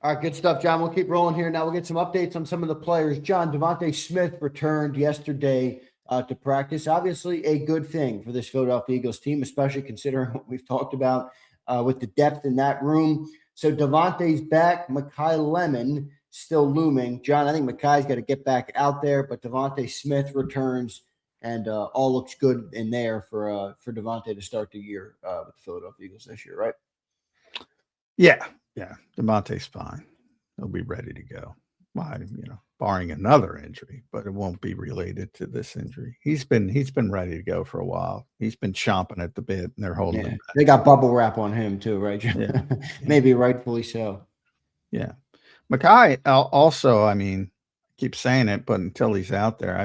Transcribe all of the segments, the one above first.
All right, good stuff, John. We'll keep rolling here. Now we'll get some updates on some of the players. John, DeVonta Smith returned yesterday to practice. Obviously, a good thing for this Philadelphia Eagles team, especially considering what we've talked about with the depth in that room. So DeVonta's back. Makai Lemon still looming. John, I think Makai's got to get back out there, but DeVonta Smith returns, and all looks good in there for DeVonta to start the year with the Philadelphia Eagles this year, right? Yeah. DeVonta's fine. He'll be ready to go. Well, barring another injury, but it won't be related to this injury. He's been ready to go for a while. He's been chomping at the bit, and they're holding him back. They got bubble wrap on him too, right? Yeah. Maybe rightfully so. Yeah. Makai also, keep saying it, but until he's out there,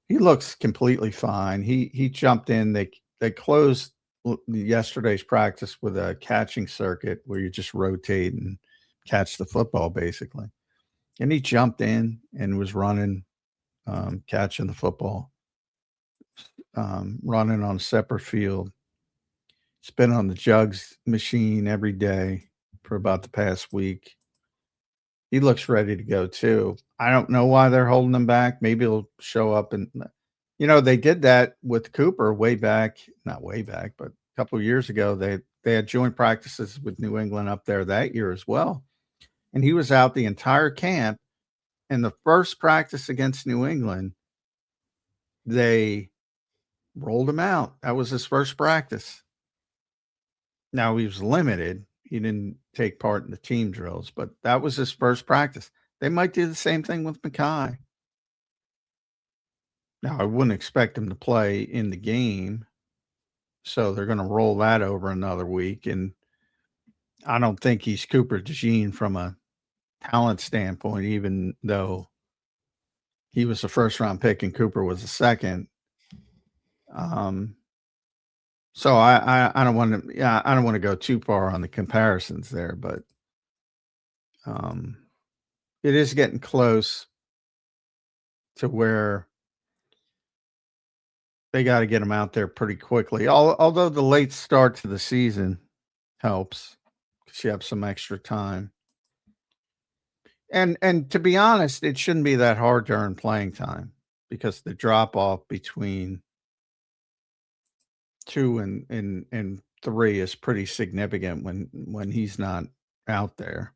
he looks completely fine. He jumped in. They closed yesterday's practice with a catching circuit where you just rotate and catch the football basically. And he jumped in and was running, catching the football, running on a separate field. He's been on the jugs machine every day for about the past week. He looks ready to go too. I don't know why they're holding him back. Maybe he'll show up and, they did that with Cooper not way back, but a couple of years ago. They had joint practices with New England up there that year as well. And he was out the entire camp. And the first practice against New England, they rolled him out. That was his first practice. Now he was limited. He didn't take part in the team drills, but that was his first practice. They might do the same thing with Makai. Now, I wouldn't expect him to play in the game, so they're going to roll that over another week. And I don't think he's Cooper DeJean from a talent standpoint, even though he was the first-round pick and Cooper was the second. So I don't want to. Yeah, I don't want to go too far on the comparisons there, but it is getting close to where they got to get him out there pretty quickly. Although the late start to the season helps because you have some extra time. And to be honest, it shouldn't be that hard to earn playing time because the drop off between 2 and 3 is pretty significant when he's not out there.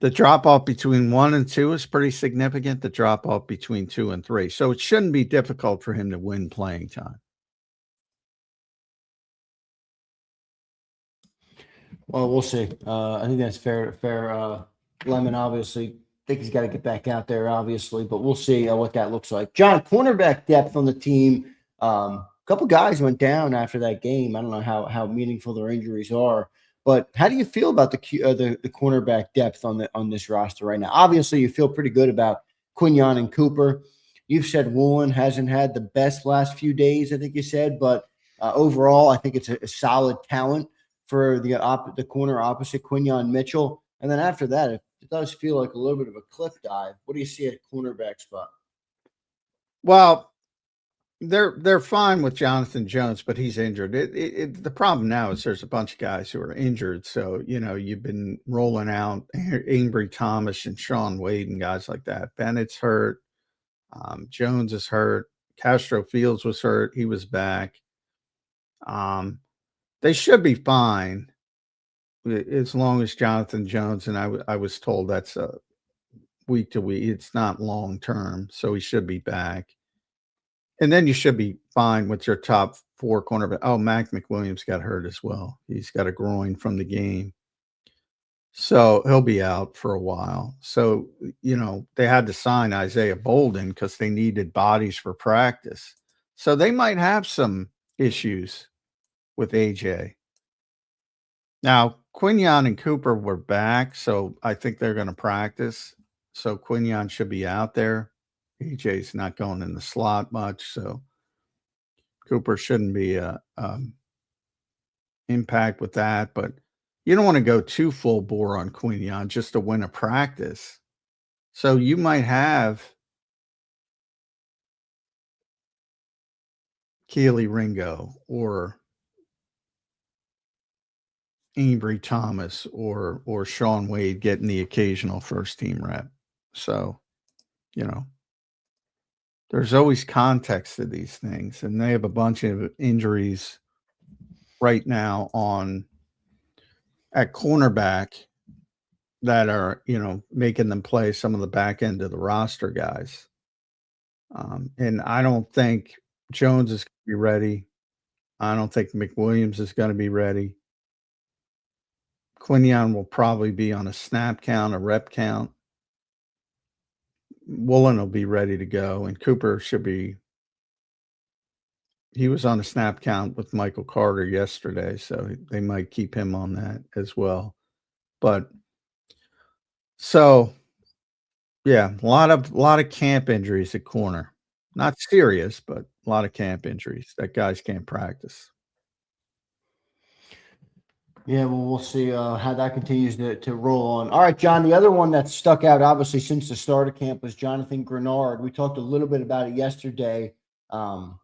The drop off between 1 and 2 is pretty significant. The drop off between 2 and 3. So it shouldn't be difficult for him to win playing time. Well, we'll see. I think that's fair. Lemon, obviously, think he's got to get back out there, obviously, but we'll see what that looks like. John, cornerback depth on the team. A couple guys went down after that game. I don't know how meaningful their injuries are. But how do you feel about the cornerback depth on this roster right now? Obviously, you feel pretty good about Quinyon and Cooper. You've said Woolen hasn't had the best last few days, I think you said, but overall, I think it's a solid talent for the corner opposite Quinyon Mitchell. And then after that, it does feel like a little bit of a cliff dive. What do you see at cornerback spot? Well, they're fine with Jonathan Jones, but he's injured. The problem now is there's a bunch of guys who are injured. So, you've been rolling out Ingbrey Thomas and Sean Wade and guys like that. Bennett's hurt. Jones is hurt. Castro Fields was hurt. He was back. They should be fine as long as Jonathan Jones, and I was told that's week to week. It's not long term, so he should be back. And then you should be fine with your top 4 cornerback. Oh, Mac McWilliams got hurt as well. He's got a groin from the game. So he'll be out for a while. So, they had to sign Isaiah Bolden because they needed bodies for practice. So they might have some issues with AJ. Now, Quinyon and Cooper were back, so I think they're going to practice. So Quinyon should be out there. AJ's not going in the slot much, so Cooper shouldn't be a impact with that. But you don't want to go too full bore on Quinyon just to win a practice. So you might have Keely Ringo or Ambry Thomas or Sean Wade getting the occasional first team rep. So, there's always context to these things, and they have a bunch of injuries right now at cornerback that are, making them play some of the back end of the roster guys. And I don't think Jones is going to be ready. I don't think McWilliams is going to be ready. Quinion will probably be on a snap count, a rep count. Woolen will be ready to go, and Cooper should be. He was on a snap count with Michael Carter yesterday, so they might keep him on that as well. But so, yeah, a lot of camp injuries at corner. Not serious, but a lot of camp injuries that guys can't practice. Yeah, well, we'll see how that continues to roll on. All right, John, the other one that stuck out, obviously, since the start of camp was Jonathan Greenard. We talked a little bit about it yesterday. What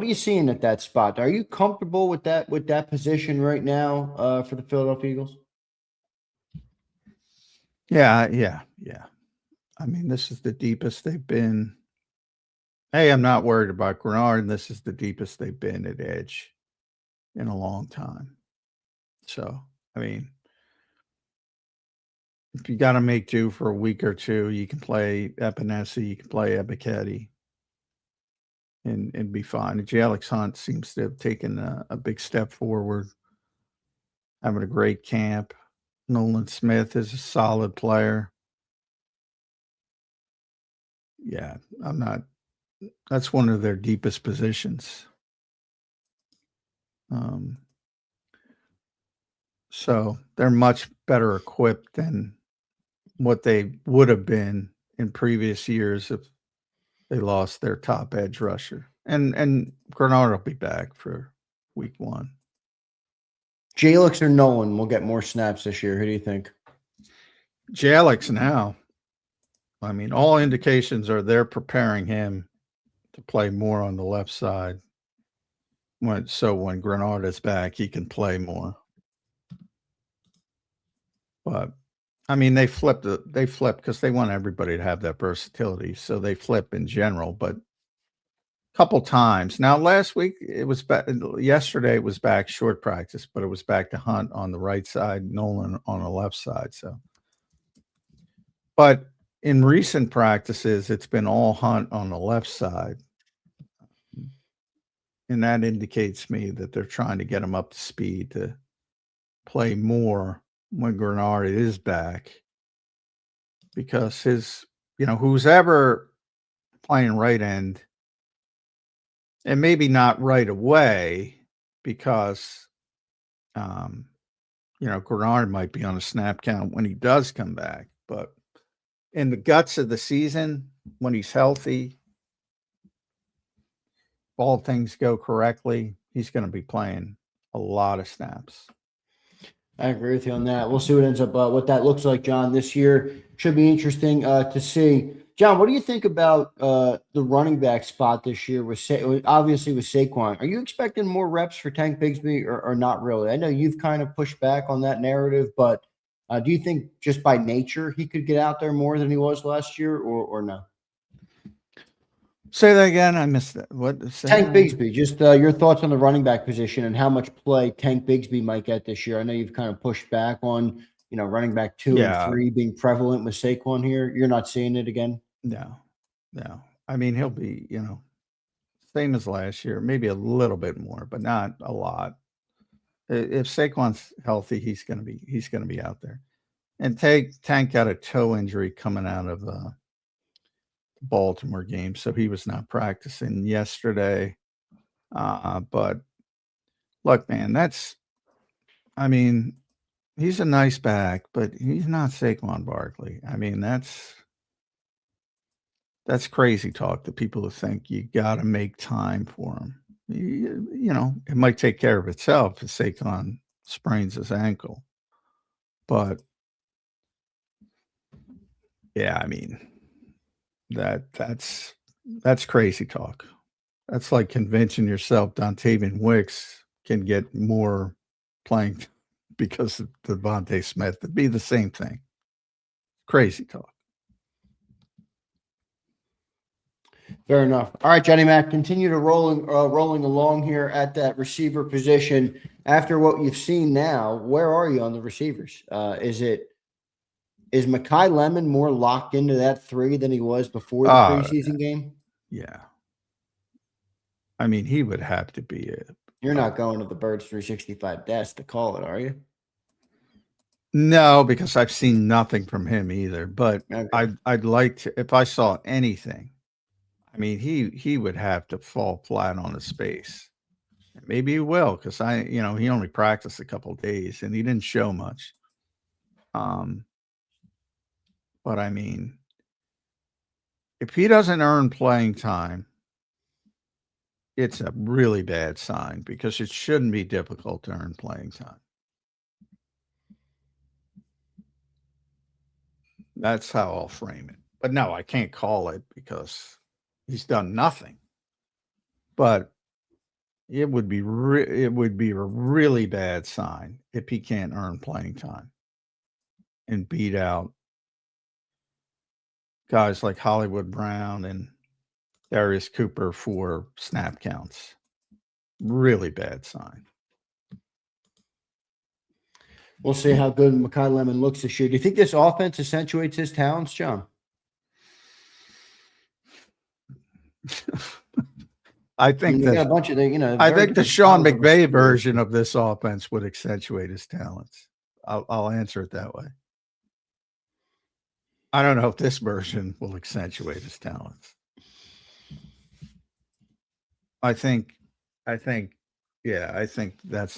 are you seeing at that spot? Are you comfortable with that position right now for the Philadelphia Eagles? Yeah. I mean, this is the deepest they've been. Hey, I'm not worried about Greenard, and this is the deepest they've been at edge in a long time. So, I mean, if you got to make do for a week or two, you can play Epinesi, you can play Ebiketie, and be fine. And Alex Hunt seems to have taken a big step forward, having a great camp. Nolan Smith is a solid player. Yeah, that's one of their deepest positions. So they're much better equipped than what they would have been in previous years if they lost their top edge rusher. And Greenard will be back for week 1. Jalix or Nolan will get more snaps this year. Who do you think? Jalix now. I mean, all indications are they're preparing him to play more on the left side. When Greenard is back, he can play more. But I mean, they flip because they want everybody to have that versatility. So they flip in general, but a couple times. Now, last week yesterday it was back short practice, but it was back to Hunt on the right side, Nolan on the left side. So, but in recent practices, it's been all Hunt on the left side. And that indicates me that they're trying to get him up to speed to play more when Greenard is back, because who's ever playing right end, and maybe not right away, because Greenard might be on a snap count when he does come back, but in the guts of the season, when he's healthy, if all things go correctly, he's going to be playing a lot of snaps. I agree with you on that. We'll see what ends up, what that looks like, John, this year. Should be interesting to see. John, what do you think about the running back spot this year obviously with Saquon? Are you expecting more reps for Tank Bigsby or not really? I know you've kind of pushed back on that narrative, but do you think just by nature he could get out there more than he was last year or no? Say that again. I missed that. What? Tank Bigsby, just your thoughts on the running back position and how much play Tank Bigsby might get this year. I know you've kind of pushed back on, running back 2 and 3 being prevalent with Saquon here. You're not seeing it again? No. I mean, he'll be, same as last year, maybe a little bit more, but not a lot. If Saquon's healthy, he's going to be out there. And Tank got a toe injury coming out of the Baltimore game, so he was not practicing yesterday. But look, man, he's a nice back, but he's not Saquon Barkley. I mean, that's crazy talk to people who think you got to make time for him. It might take care of itself if Saquon sprains his ankle. But yeah, I mean, that's crazy talk. That's like convincing yourself Dontavian Wicks can get more playing because of DeVonta Smith. It'd be the same thing. Crazy talk. Fair enough. All right, Johnny Mac, continue to rolling along here at that receiver position. After what you've seen now, where are you on the receivers? Is Makai Lemon more locked into that 3 than he was before the preseason game? Yeah. I mean, he would have to be it. You're not going to the Birds 365 desk to call it, are you? No, because I've seen nothing from him either. But Okay. I'd like to, if I saw anything, I mean, he would have to fall flat on his face. Maybe he will, because he only practiced a couple of days and he didn't show much. But I mean, if he doesn't earn playing time, it's a really bad sign because it shouldn't be difficult to earn playing time. That's how I'll frame it. But no, I can't call it because he's done nothing. But it would be a really bad sign if he can't earn playing time and beat out guys like Hollywood Brown and Darius Cooper for snap counts. Really bad sign. We'll see how good Makai Lemon looks this year. Do you think this offense accentuates his talents, John? I think got a bunch of I think the Sean McVay version of this offense would accentuate his talents. I'll answer it that way. I don't know if this version will accentuate his talents. I think that's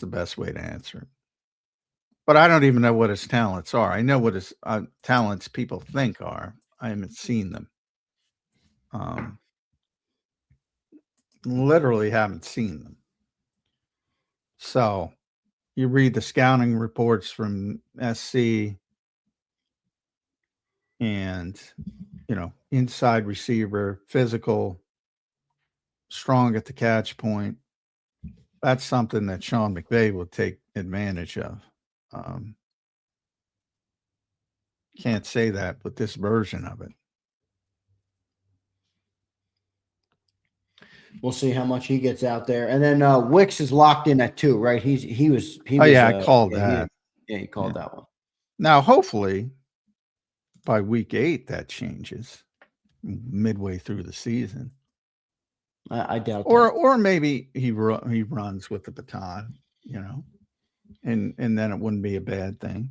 the best way to answer it. But I don't even know what his talents are. I know what his talents people think are. I haven't seen them. Literally haven't seen them. So you read the scouting reports from SC and, inside receiver, physical, strong at the catch point. That's something that Sean McVay will take advantage of. Can't say that with this version of it. We'll see how much he gets out there. And then Wicks is locked in at 2, right? He was. I called that. He called that one. Now, hopefully, by week 8, that changes midway through the season. I doubt that. Or maybe he runs with the baton, and then it wouldn't be a bad thing.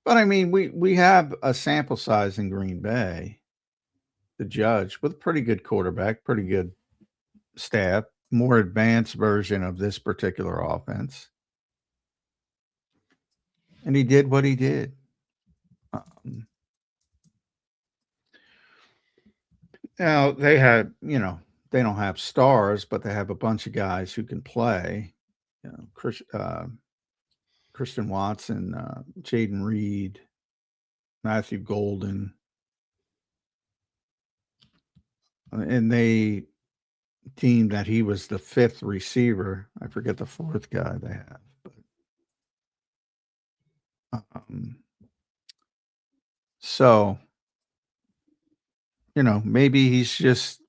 But I mean, we have a sample size in Green Bay to judge with a pretty good quarterback, pretty good staff, more advanced version of this particular offense. And he did what he did. Now they had, they don't have stars, but they have a bunch of guys who can play. Christian Watson, Jaden Reed, Matthew Golden. And they deemed that he was the 5th receiver. I forget the 4th guy they have. But, so, maybe he's just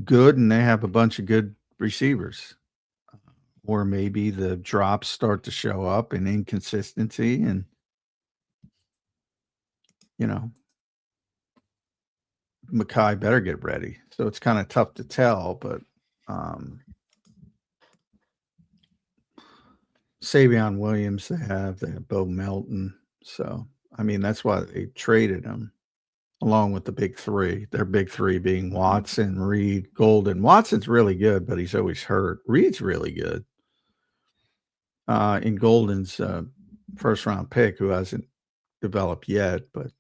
good and they have a bunch of good receivers. Or maybe the drops start to show up and inconsistency and, Makai better get ready. So it's kind of tough to tell, but Savion Williams, they have Bo Melton. So, I mean, that's why they traded him along with the big 3. Their big 3 being Watson, Reed, Golden. Watson's really good, but he's always hurt. Reed's really good. In Golden's first round pick, who hasn't developed yet, but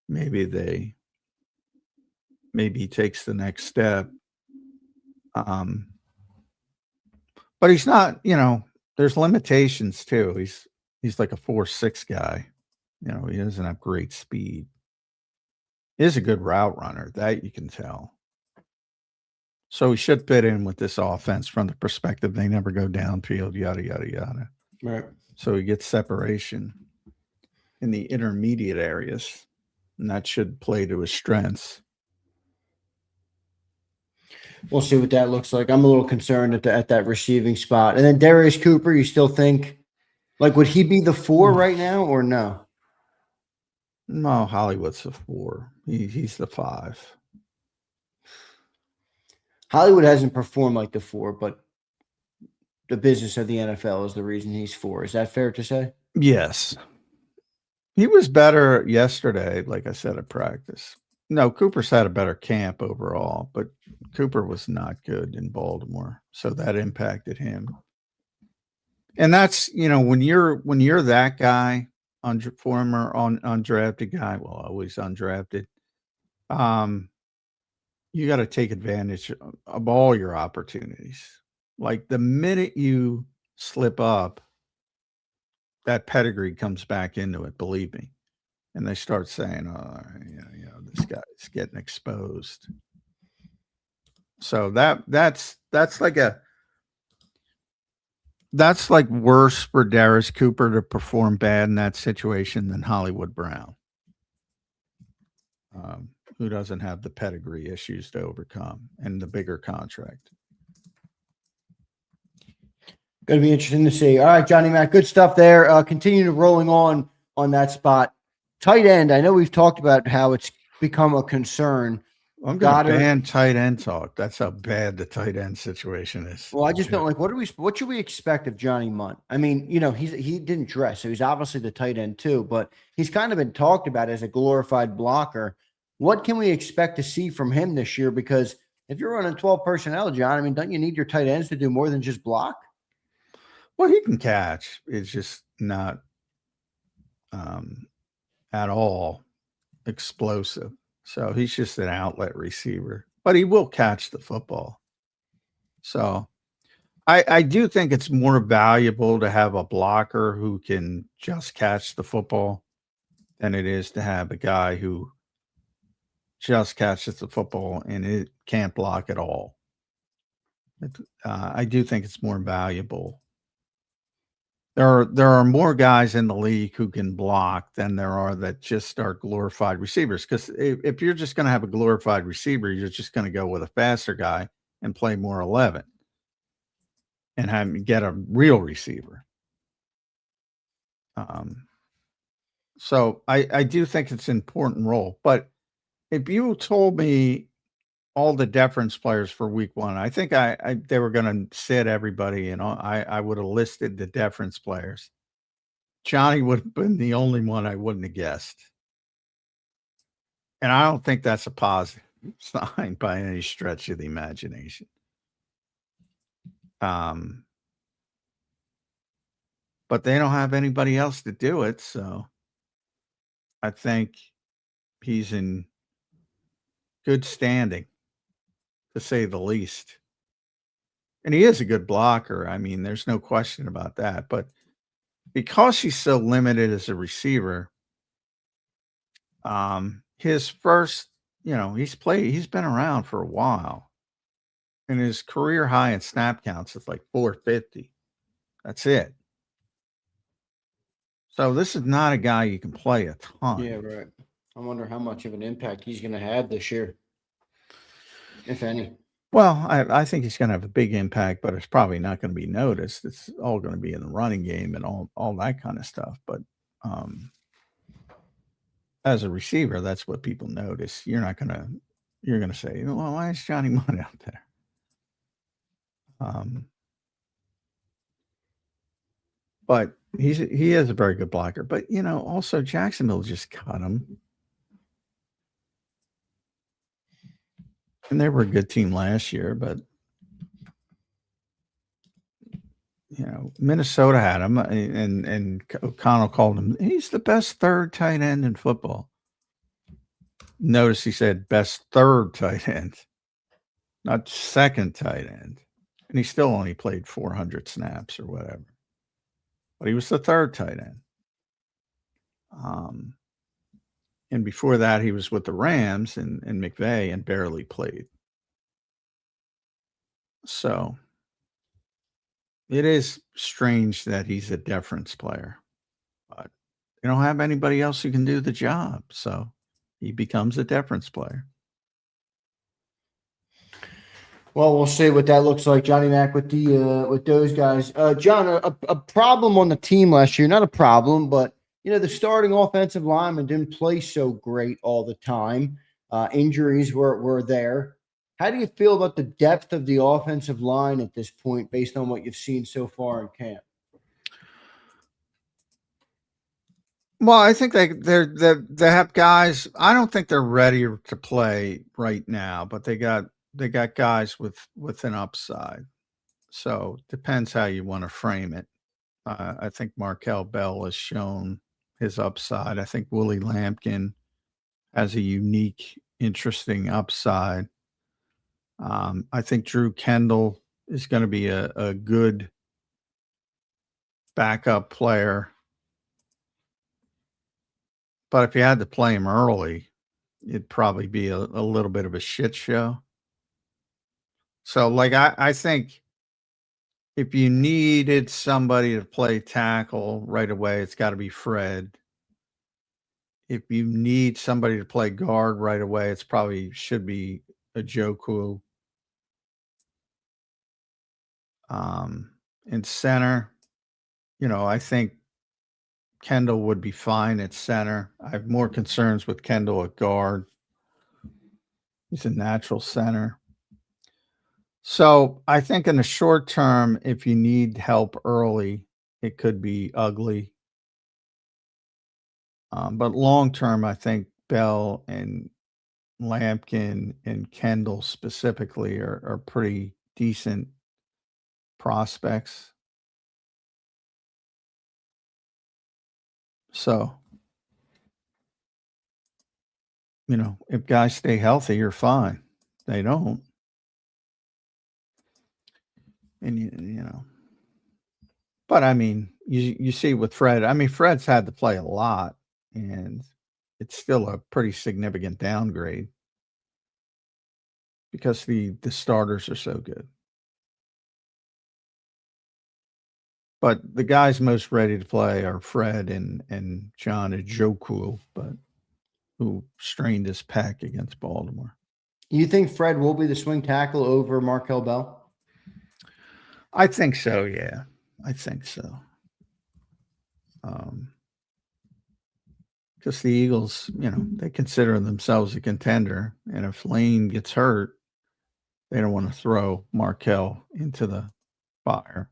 maybe he takes the next step. But he's not, there's limitations too. He's like a 4.6 guy. He doesn't have great speed. He is a good route runner, that you can tell. So he should fit in with this offense from the perspective they never go downfield, yada, yada, yada. Right. So he gets separation in the intermediate areas, and that should play to his strengths. We'll see what that looks like. I'm a little concerned at that receiving spot. And then Darius Cooper, you still think, like, would he be the 4 right now or no? No, Hollywood's the 4. He's the 5. Hollywood hasn't performed like the 4, but the business of the NFL is the reason he's 4. Is that fair to say? Yes. He was better yesterday, like I said, at practice. No, Cooper's had a better camp overall, but Cooper was not good in Baltimore, so that impacted him. And that's, when you're that guy, former undrafted guy, well, always undrafted, you got to take advantage of all your opportunities. Like the minute you slip up, that pedigree comes back into it, believe me. And they start saying, "Oh, this guy's getting exposed." So that's like worse for Darius Cooper to perform bad in that situation than Hollywood Brown, who doesn't have the pedigree issues to overcome and the bigger contract. Going to be interesting to see. All right, Johnny Mac, good stuff there. Continue to rolling on that spot. Tight end, I know we've talked about how it's become a concern. I'm going to ban tight end talk. That's how bad the tight end situation is. Well, I just don't like, what should we expect of Johnny Mundt? I mean, he didn't dress, so he's obviously the tight end too, but he's kind of been talked about as a glorified blocker. What can we expect to see from him this year? Because if you're running 12 personnel, John, I mean, don't you need your tight ends to do more than just block? Well, he can catch. It's just not at all explosive. So he's just an outlet receiver, but he will catch the football. So I do think it's more valuable to have a blocker who can just catch the football than it is to have a guy who just catches the football and it can't block at all. I do think it's more valuable. There are more guys in the league who can block than there are that just are glorified receivers. Because if you're just going to have a glorified receiver, you're just going to go with a faster guy and play more 11 and get a real receiver. So I do think it's an important role. But if you told me all the deference players for week 1, I think they were going to sit everybody, and I would have listed the deference players. Johnny would have been the only one I wouldn't have guessed. And I don't think that's a positive sign by any stretch of the imagination. But they don't have anybody else to do it, so I think he's in good standing, to say the least. And he is a good blocker. I mean, there's no question about that. But because he's so limited as a receiver, his first, he's been around for a while. And his career high in snap counts is like 450. That's it. So this is not a guy you can play a ton. Yeah, right. I wonder how much of an impact he's going to have this year, if any. Well, I think he's going to have a big impact, but it's probably not going to be noticed. It's all going to be in the running game and all that kind of stuff. But as a receiver, that's what people notice. You're going to say, well, why is Johnny Mundt out there? But he is a very good blocker. But, also Jacksonville just cut him. And they were a good team last year, but Minnesota had him, and O'Connell called him. He's the best third tight end in football. Notice he said best third tight end, not second tight end. And he still only played 400 snaps or whatever. But he was the third tight end. And before that, he was with the Rams and McVay and barely played. So it is strange that he's a difference player, but they don't have anybody else who can do the job. So he becomes a difference player. Well, we'll see what that looks like, Johnny Mac, with those guys. John, a problem on the team last year, not a problem, but the starting offensive lineman didn't play so great all the time. Injuries were there. How do you feel about the depth of the offensive line at this point, based on what you've seen so far in camp? Well, I think they have guys. I don't think they're ready to play right now, but they got guys with an upside. So depends how you want to frame it. I think Markel Bell has shown his upside. I think Willie Lampkin has a unique, interesting upside. I think Drew Kendall is going to be a good backup player. But if you had to play him early, it'd probably be a little bit of a shit show. So, like, I think if you needed somebody to play tackle right away, it's got to be Fred. If you need somebody to play guard right away, it's probably should be a Joku. In center, I think Kendall would be fine at center. I have more concerns with Kendall at guard. He's a natural center. So I think in the short term, if you need help early, it could be ugly. But long term, I think Bell and Lampkin and Kendall specifically are pretty decent prospects. So, if guys stay healthy, you're fine. They don't. And but I mean, you see with Fred, I mean, Fred's had to play a lot, and it's still a pretty significant downgrade because the starters are so good. But the guys most ready to play are Fred and John Njoku, but who strained his pec against Baltimore. You think Fred will be the swing tackle over Markel Bell? I think so, yeah. I think so. Because the Eagles, they consider themselves a contender. And if Lane gets hurt, they don't want to throw Markel into the fire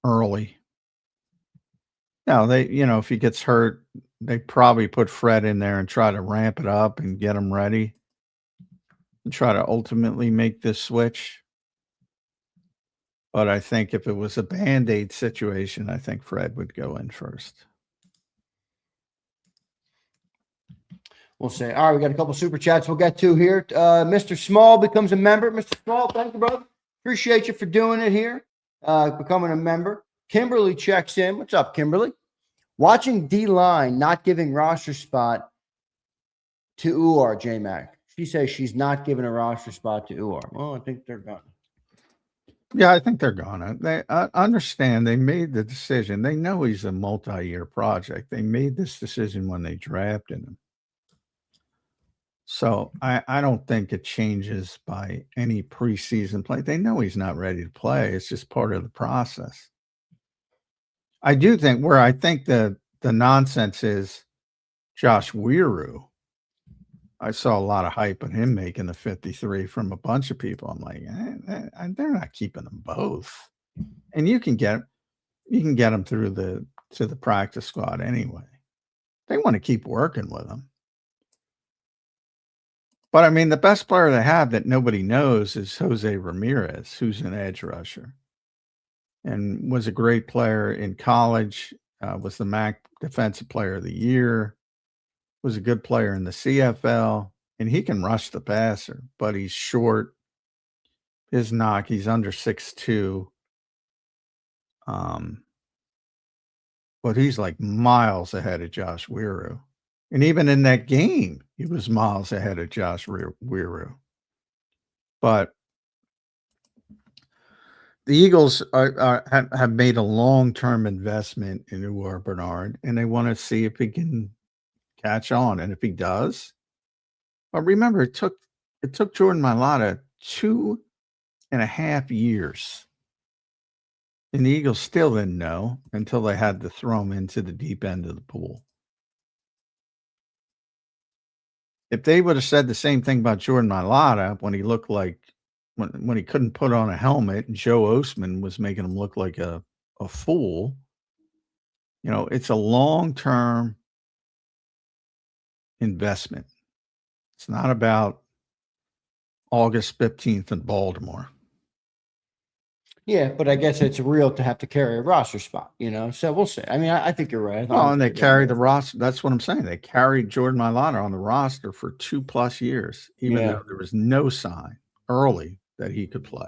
early. Now, if he gets hurt, they probably put Fred in there and try to ramp it up and get him ready and try to ultimately make this switch. But I think if it was a Band-Aid situation, I think Fred would go in first. We'll say, all right, we got a couple super chats we'll get to here. Mr. Small becomes a member. Mr. Small, thank you, brother. Appreciate you for doing it here, becoming a member. Kimberly checks in. What's up, Kimberly? Watching D-line not giving roster spot to Uar, J-Mac. She says she's not giving a roster spot to Uar. Well, I think they're gone. Yeah, I think they're gonna. They understand they made the decision. They know he's a multi-year project. They made this decision when they drafted him. So I don't think it changes by any preseason play. They know he's not ready to play. It's just part of the process. I do think where I think the nonsense is Josh Weiroo. I saw a lot of hype on him making the 53 from a bunch of people. I'm like, they're not keeping them both. And you can get them through to the practice squad anyway. They want to keep working with them. But I mean, the best player they have that nobody knows is Jose Ramirez, who's an edge rusher and was a great player in college, was the MAC Defensive Player of the Year, was a good player in the CFL, and he can rush the passer, but he's short. He's under 6'2". But he's like miles ahead of Josh Weiroo. And even in that game, he was miles ahead of Josh Weiroo. But the Eagles have made a long-term investment in Uwer Bernard, and they want to see if he can catch on. And if he does, but remember, it took Jordan Mailata 2.5 years. And the Eagles still didn't know until they had to throw him into the deep end of the pool. If they would have said the same thing about Jordan Mailata when he looked like when he couldn't put on a helmet and Joe Osman was making him look like a fool, it's a long-term investment. It's not about August 15th in Baltimore. Yeah, but I guess it's real to have to carry a roster spot, so we'll see. I mean, I think you're right. Well, and they carried the roster. That's what I'm saying. They carried Jordan Mailata on the roster for 2+ years, even though there was no sign early that he could play.